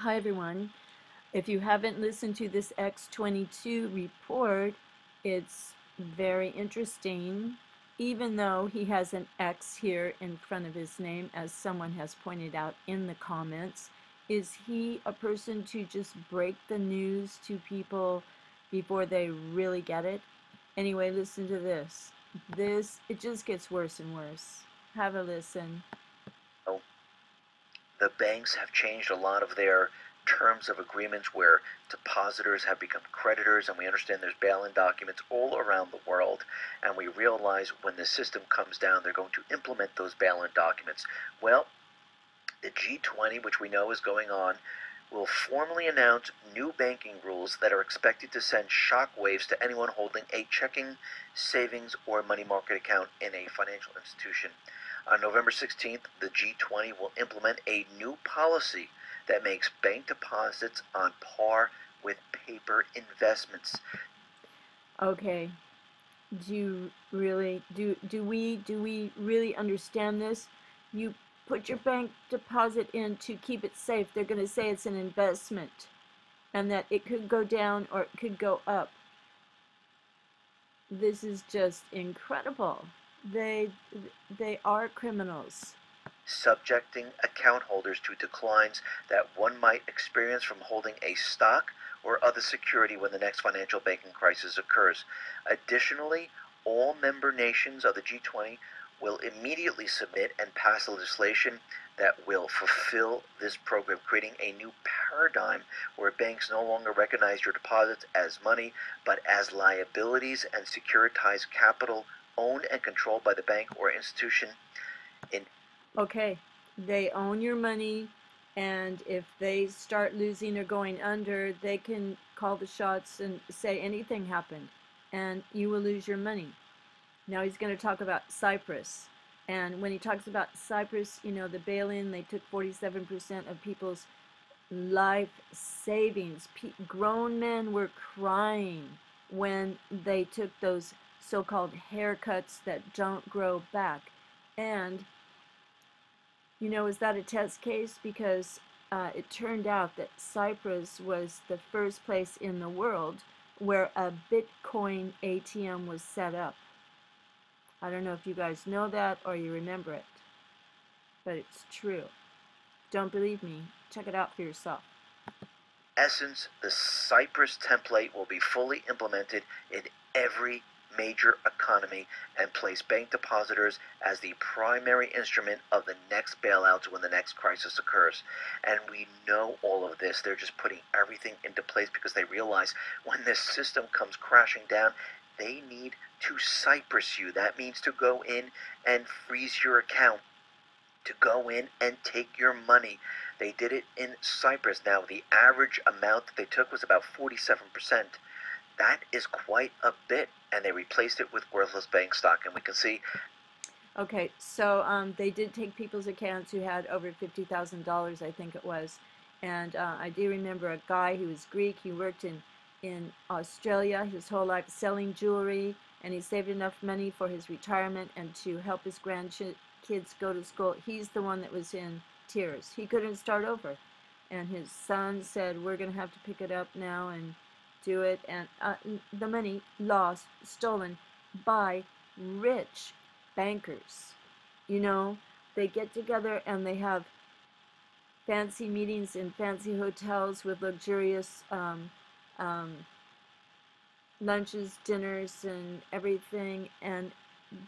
Hi everyone. If you haven't listened to this X22 report, it's very interesting. Even though he has an X here in front of his name, as someone has pointed out in the comments, is he a person to just break the news to people before they really get it? Anyway, listen to this. It just gets worse and worse. Have a listen. know, the banks have changed a lot of their terms of agreements where depositors have become creditors, and we understand there's bail-in documents all around the world, and we realize when the system comes down, they're going to implement those bail-in documents. Well, the G20, which we know is going on, will formally announce new banking rules that are expected to send shockwaves to anyone holding a checking, savings, or money market account in a financial institution. On November 16th, the G20 will implement a new policy that makes bank deposits on par with paper investments. Okay. Do we really understand this? You put your bank deposit in to keep it safe. They're going to say it's an investment and that it could go down or it could go up. This is just incredible. They they are criminals. Subjecting account holders to declines that one might experience from holding a stock or other security when the next financial banking crisis occurs. Additionally, all member nations of the G20 will immediately submit and pass legislation that will fulfill this program, creating a new paradigm where banks no longer recognize your deposits as money, but as liabilities and securitized capital owned and controlled by the bank or institution. In Okay, they own your money, and if they start losing or going under, they can call the shots and say anything happened, and you will lose your money. Now he's going to talk about Cyprus. And when he talks about Cyprus, you know, the bail-in, they took 47% of people's life savings. Grown men were crying when they took those so-called haircuts that don't grow back. And you know, is that a test case? Because it turned out that Cyprus was the first place in the world where a Bitcoin ATM was set up. I don't know if you guys know that or you remember it, but it's true. Don't believe me? Check it out for yourself. essence, the Cyprus template will be fully implemented in every major economy and place bank depositors as the primary instrument of the next bailouts when the next crisis occurs. And we know all of this. They're just putting everything into place because they realize when this system comes crashing down, they need to Cyprus you. That means to go in and freeze your account, to go in and take your money. They did it in Cyprus. Now, the average amount that they took was about 47%. That is quite a bit, and they replaced it with worthless bank stock. And we can see. Okay, so they did take people's accounts who had over $50,000, I think it was. And I do remember a guy who was Greek. He worked in Australia his whole life selling jewelry, and he saved enough money for his retirement and to help his grandkids go to school. He's the one that was in tears. He couldn't start over. And his son said, we're going to have to pick it up now and do it. And the money lost, stolen by rich bankers. You know, they get together and they have fancy meetings in fancy hotels with luxurious um, lunches, dinners, and everything, and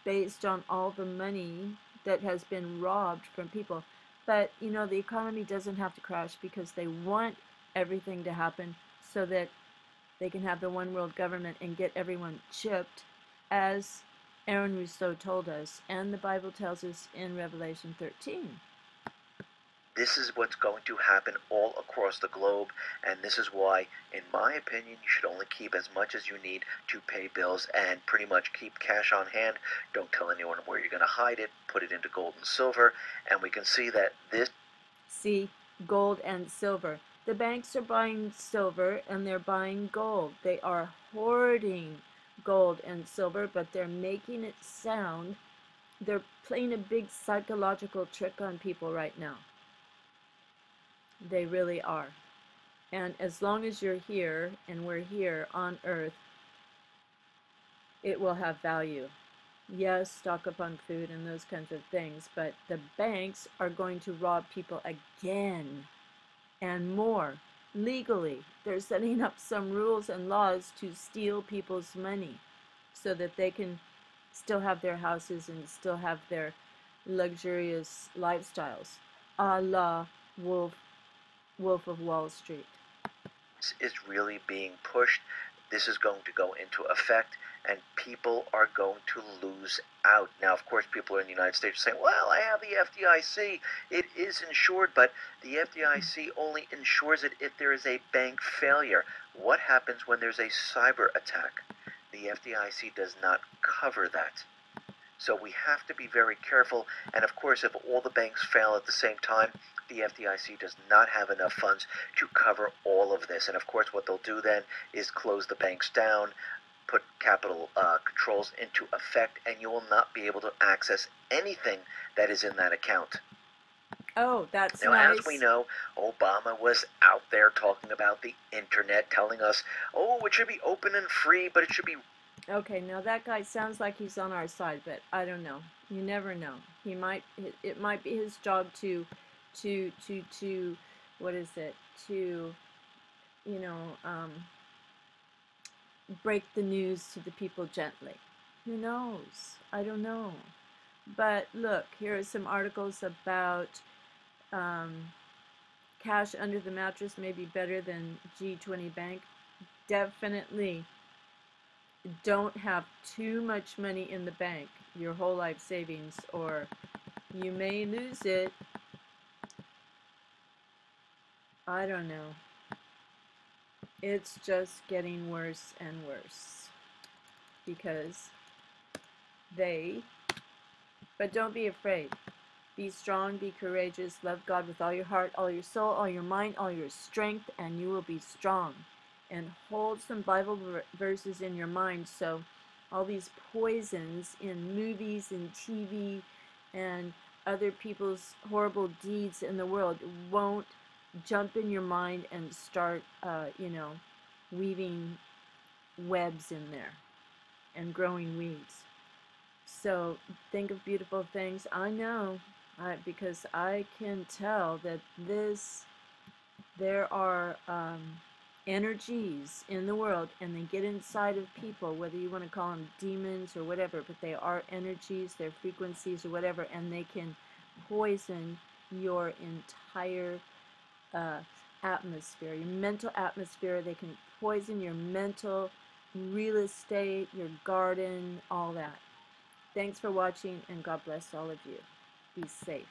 based on all the money that has been robbed from people. But, you know, the economy doesn't have to crash because they want everything to happen so that they can have the one world government and get everyone chipped, as Aaron Rousseau told us, and the Bible tells us in Revelation 13. This is what's going to happen all across the globe, and this is why, in my opinion, you should only keep as much as you need to pay bills and pretty much keep cash on hand. Don't tell anyone where you're going to hide it. Put it into gold and silver, and we can see that this. See, gold and silver. The banks are buying silver and they're buying gold. They are hoarding gold and silver, but they're making it sound, they're playing a big psychological trick on people right now. They really are. And as long as you're here and we're here on Earth, it will have value. Yes, stock up on food and those kinds of things, but the banks are going to rob people again and more legally. They're setting up some rules and laws to steal people's money so that they can still have their houses and still have their luxurious lifestyles, a la Wolf of Wall Street. Is really being pushed. This is going to go into effect, and people are going to lose out. Now, of course, people in the United States are saying, well, I have the FDIC. It is insured, but the FDIC only insures it if there is a bank failure. What happens when there's a cyber attack? The FDIC does not cover that. So we have to be very careful, and of course, if all the banks fail at the same time, the FDIC does not have enough funds to cover all of this. And of course, what they'll do then is close the banks down, put capital controls into effect, and you will not be able to access anything that is in that account. Oh, that's Now, nice. as we know, Obama was out there talking about the internet, telling us, oh, it should be open and free, but it should be. Okay, now that guy sounds like he's on our side, but I don't know. You never know. He might. It might be his job to. What is it? To, you know, break the news to the people gently. Who knows? I don't know. But look, here are some articles about cash under the mattress may be better than G20 Bank. Definitely don't have too much money in the bank, your whole life savings, or you may lose it. I don't know. It's just getting worse and worse because but don't be afraid. Be strong, be courageous, love God with all your heart, all your soul, all your mind, all your strength, and you will be strong. And hold some Bible verses in your mind so all these poisons in movies and TV and other people's horrible deeds in the world won't jump in your mind and start, weaving webs in there and growing weeds. So think of beautiful things. I know, because I can tell that there are energies in the world, and they get inside of people, whether you want to call them demons or whatever, but they are energies, they're frequencies or whatever, and they can poison your entire atmosphere, your mental atmosphere. They can poison your mental real estate, your garden, all that. Thanks for watching, and God bless all of you. Be safe.